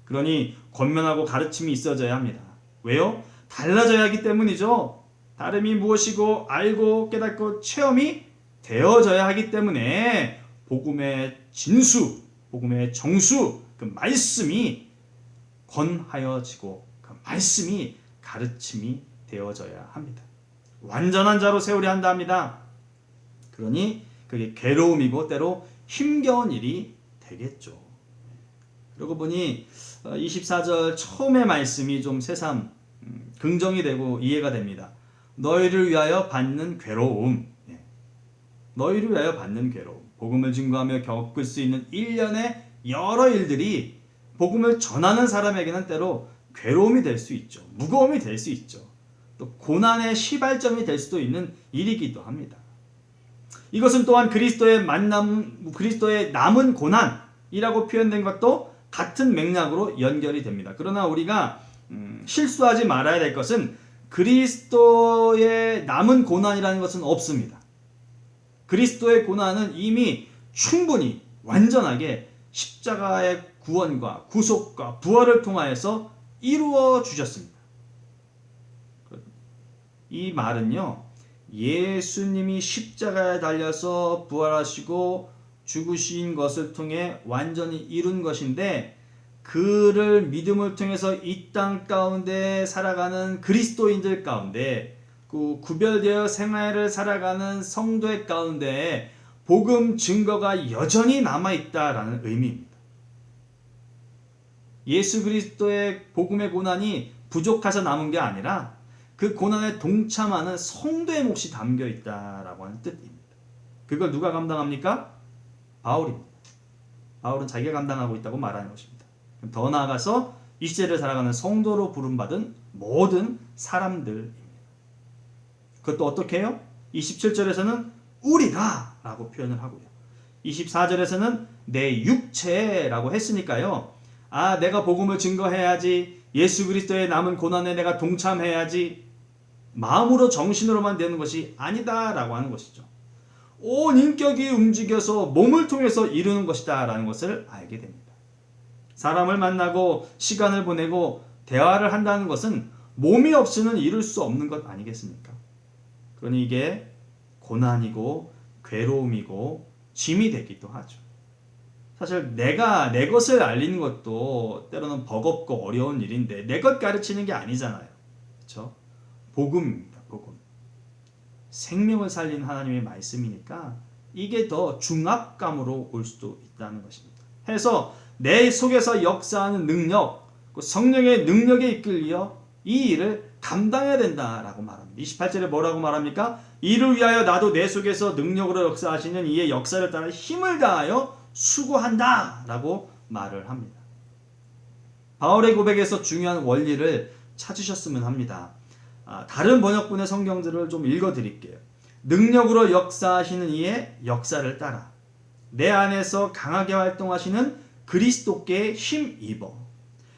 A: 그러니 권면하고 가르침이 있어져야 합니다. 왜요? 달라져야 하기 때문이죠. 다름이 무엇이고 알고 깨닫고 체험이 되어져야 하기 때문에 복음의 진수, 복음의 정수, 그 말씀이 권하여지고 그 말씀이 가르침이 되어져야 합니다. 완전한 자로 세우려 한다 합니다. 그러니 그게 괴로움이고 때로 힘겨운 일이 되겠죠. 그러고 보니 24절 처음의 말씀이 좀 새삼 긍정이 되고 이해가 됩니다. 너희를 위하여 받는 괴로움. 너희를 위하여 받는 괴로움. 복음을 증거하며 겪을 수 있는 일련의 여러 일들이 복음을 전하는 사람에게는 때로 괴로움이 될 수 있죠. 무거움이 될 수 있죠. 또 고난의 시발점이 될 수도 있는 일이기도 합니다. 이것은 또한 그리스도의 만남, 그리스도의 남은 고난이라고 표현된 것도 같은 맥락으로 연결이 됩니다. 그러나 우리가 실수하지 말아야 될 것은 그리스도의 남은 고난이라는 것은 없습니다. 그리스도의 고난은 이미 충분히 완전하게 십자가의 구원과 구속과 부활을 통하여서 이루어 주셨습니다. 이 말은요, 예수님이 십자가에 달려서 부활하시고 죽으신 것을 통해 완전히 이룬 것인데, 그를 믿음을 통해서 이 땅 가운데 살아가는 그리스도인들 가운데, 그 구별되어 생활을 살아가는 성도의 가운데 복음 증거가 여전히 남아있다라는 의미입니다. 예수 그리스도의 복음의 고난이 부족해서 남은 게 아니라 그 고난에 동참하는 성도의 몫이 담겨 있다라고 하는 뜻입니다. 그걸 누가 감당합니까? 바울입니다. 바울은 자기가 감당하고 있다고 말하는 것입니다. 더 나아가서 이 시대를 살아가는 성도로 부름받은 모든 사람들입니다. 그것도 어떻게 해요? 27절에서는 우리가 라고 표현을 하고요. 24절에서는 내 육체라고 했으니까요. 아, 내가 복음을 증거해야지. 예수 그리스도의 남은 고난에 내가 동참해야지. 마음으로 정신으로만 되는 것이 아니다라고 하는 것이죠. 온 인격이 움직여서 몸을 통해서 이루는 것이다 라는 것을 알게 됩니다. 사람을 만나고 시간을 보내고 대화를 한다는 것은 몸이 없이는 이룰 수 없는 것 아니겠습니까? 그러니 이게 고난이고 괴로움이고 짐이 되기도 하죠. 사실 내가 내 것을 알리는 것도 때로는 버겁고 어려운 일인데 내 것 가르치는 게 아니잖아요. 그렇죠? 복음입니다. 복음. 생명을 살리는 하나님의 말씀이니까 이게 더 중압감으로 올 수도 있다는 것입니다. 해서 내 속에서 역사하는 능력, 성령의 능력에 이끌려 이 일을 감당해야 된다라고 말합니다. 28절에 뭐라고 말합니까? 이를 위하여 나도 내 속에서 능력으로 역사하시는 이의 역사를 따라 힘을 다하여 수고한다 라고 말을 합니다. 바울의 고백에서 중요한 원리를 찾으셨으면 합니다. 다른 번역본의 성경들을 좀 읽어드릴게요. 능력으로 역사하시는 이의 역사를 따라 내 안에서 강하게 활동하시는 그리스도께 힘입어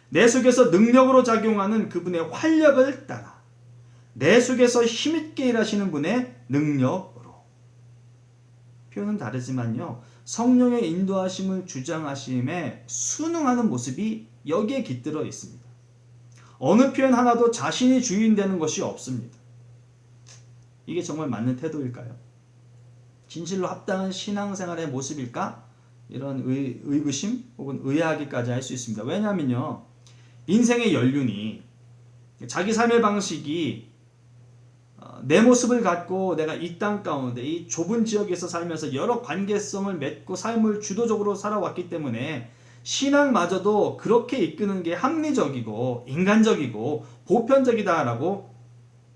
A: 내 속에서 능력으로 작용하는 그분의 활력을 따라 내 속에서 힘있게 일하시는 분의 능력으로. 표현은 다르지만요, 성령의 인도하심을 주장하심에 순응하는 모습이 여기에 깃들어 있습니다. 어느 표현 하나도 자신이 주인 되는 것이 없습니다. 이게 정말 맞는 태도일까요? 진실로 합당한 신앙생활의 모습일까? 이런 의구심 혹은 의아하기까지 할 수 있습니다. 왜냐하면요, 인생의 연륜이, 자기 삶의 방식이 내 모습을 갖고 내가 이 땅 가운데 이 좁은 지역에서 살면서 여러 관계성을 맺고 삶을 주도적으로 살아왔기 때문에 신앙마저도 그렇게 이끄는 게 합리적이고 인간적이고 보편적이다라고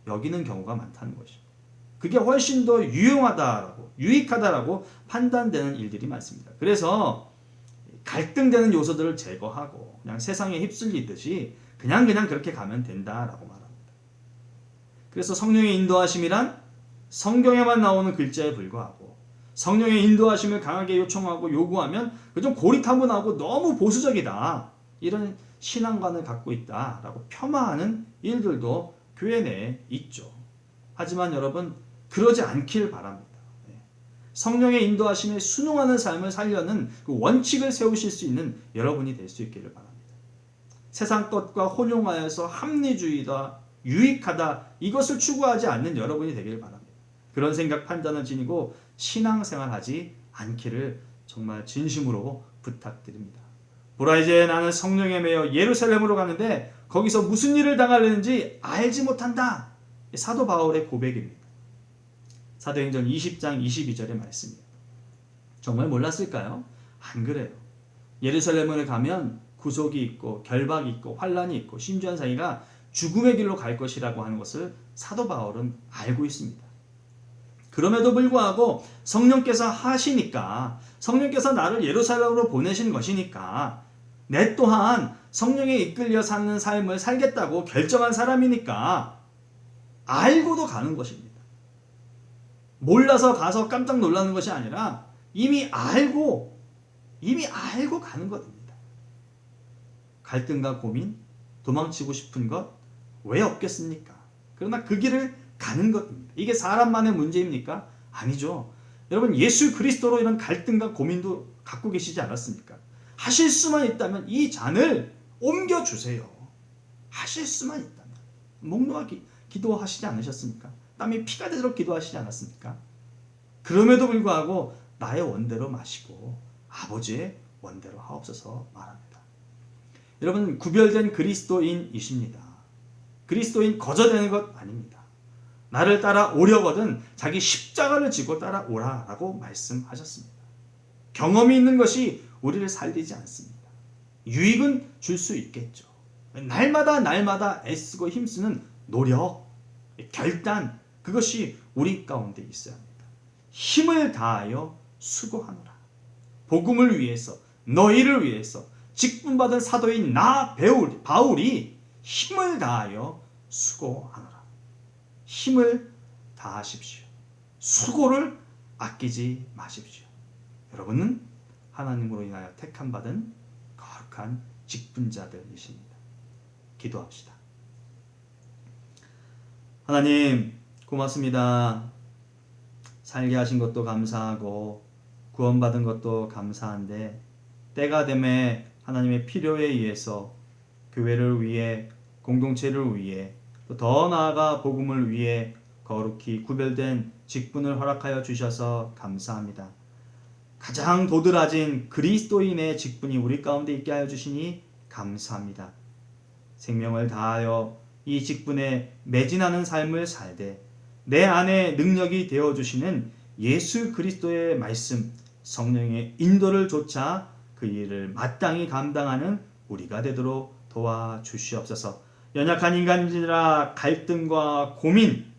A: 여기는 경우가 많다는 것이죠. 그게 훨씬 더 유용하다라고, 유익하다라고 판단되는 일들이 많습니다. 그래서 갈등되는 요소들을 제거하고 그냥 세상에 휩쓸리듯이 그냥 그렇게 가면 된다라고 말합니다. 그래서 성령의 인도하심이란 성경에만 나오는 글자에 불과하고, 성령의 인도하심을 강하게 요청하고 요구하면 그 좀 고리타분하고 너무 보수적이다, 이런 신앙관을 갖고 있다라고 폄하하는 일들도 교회 내에 있죠. 하지만 여러분, 그러지 않길 바랍니다. 성령의 인도하심에 순응하는 삶을 살려는 그 원칙을 세우실 수 있는 여러분이 될 수 있기를 바랍니다. 세상 것과 혼용하여서 합리주의다, 유익하다, 이것을 추구하지 않는 여러분이 되기를 바랍니다. 그런 생각, 판단을 지니고 신앙생활하지 않기를 정말 진심으로 부탁드립니다. 보라, 이제 나는 성령에 매여 예루살렘으로 가는데 거기서 무슨 일을 당하려는지 알지 못한다. 사도 바울의 고백입니다. 사도행전 20장 22절의 말씀입니다. 정말 몰랐을까요? 안 그래요. 예루살렘을 가면 구속이 있고 결박이 있고 환란이 있고 심지어 자기가 죽음의 길로 갈 것이라고 하는 것을 사도 바울은 알고 있습니다. 그럼에도 불구하고 성령께서 하시니까, 성령께서 나를 예루살렘으로 보내신 것이니까, 내 또한 성령에 이끌려 사는 삶을 살겠다고 결정한 사람이니까 알고도 가는 것입니다. 몰라서 가서 깜짝 놀라는 것이 아니라 이미 알고 가는 것입니다. 갈등과 고민, 도망치고 싶은 것 왜 없겠습니까? 그러나 그 길을 가는 것입니다. 이게 사람만의 문제입니까? 아니죠. 여러분, 예수 그리스도로 이런 갈등과 고민도 갖고 계시지 않았습니까? 하실 수만 있다면 이 잔을 옮겨주세요. 하실 수만 있다면. 목놓아 기도하시지 않으셨습니까? 땀이 피가 되도록 기도하시지 않았습니까? 그럼에도 불구하고 나의 원대로 마시고 아버지의 원대로 하옵소서 말합니다. 여러분, 구별된 그리스도인이십니다. 그리스도인 거저되는 것 아닙니다. 나를 따라오려거든 자기 십자가를 지고 따라오라라고 말씀하셨습니다. 경험이 있는 것이 우리를 살리지 않습니다. 유익은 줄 수 있겠죠. 날마다 애쓰고 힘쓰는 노력, 결단, 그것이 우리 가운데 있어야 합니다. 힘을 다하여 수고하노라. 복음을 위해서, 너희를 위해서 직분받은 사도인 바울이 힘을 다하여 수고하노라. 힘을 다하십시오. 수고를 아끼지 마십시오. 여러분은 하나님으로 인하여 택함받은 거룩한 직분자들이십니다. 기도합시다. 하나님, 고맙습니다. 살게 하신 것도 감사하고 구원받은 것도 감사한데 때가 되매 하나님의 필요에 의해서 교회를 위해, 공동체를 위해, 또 더 나아가 복음을 위해 거룩히 구별된 직분을 허락하여 주셔서 감사합니다. 가장 도드라진 그리스도인의 직분이 우리 가운데 있게 하여 주시니 감사합니다. 생명을 다하여 이 직분에 매진하는 삶을 살되 내 안에 능력이 되어주시는 예수 그리스도의 말씀, 성령의 인도를 조차 그 일을 마땅히 감당하는 우리가 되도록 도와주시옵소서. 연약한 인간이라 갈등과 고민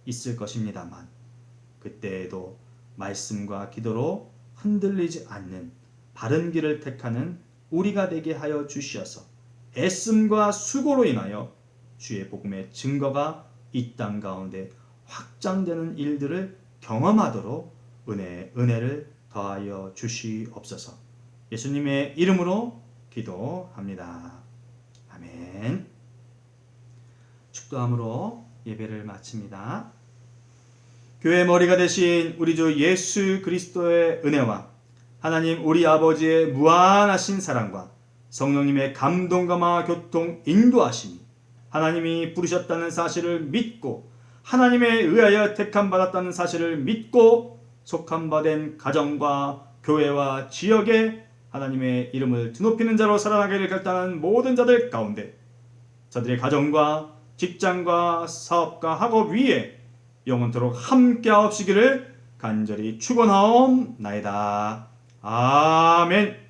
A: 있을 것입니다만 그때에도 말씀과 기도로 흔들리지 않는 바른 길을 택하는 우리가 되게 하여 주시어서 애씀과 수고로 인하여 주의 복음의 증거가 이 땅 가운데 확장되는 일들을 경험하도록 은혜를 더하여 주시옵소서. 예수님의 이름으로 기도합니다. 아멘. 축도함으로 예배를 마칩니다. 교회 머리가 되신 우리 주 예수 그리스도의 은혜와 하나님 우리 아버지의 무한하신 사랑과 성령님의 감동감화 교통 인도하심이 하나님이 부르셨다는 사실을 믿고 하나님에 의하여 택함 받았다는 사실을 믿고 속함 받은 가정과 교회와 지역에 하나님의 이름을 드높이는 자로 살아가기를 결단한 모든 자들 가운데 저들의 가정과 직장과 사업과 학업 위에 영원토록 함께하옵시기를 간절히 축원하옵나이다. 아멘.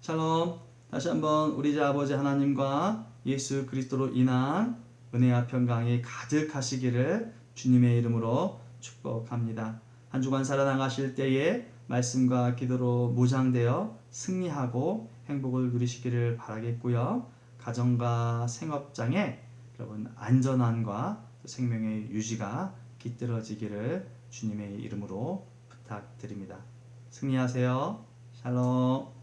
A: 샬롬. 다시 한번 우리 주 아버지 하나님과 예수 그리스도로 인한 은혜와 평강이 가득하시기를 주님의 이름으로 축복합니다. 한 주간 살아나가실 때에 말씀과 기도로 무장되어 승리하고 행복을 누리시기를 바라겠고요. 가정과 생업장에 여러분 안전함과 생명의 유지가 깃들어지기를 주님의 이름으로 부탁드립니다. 승리하세요. 샬롬.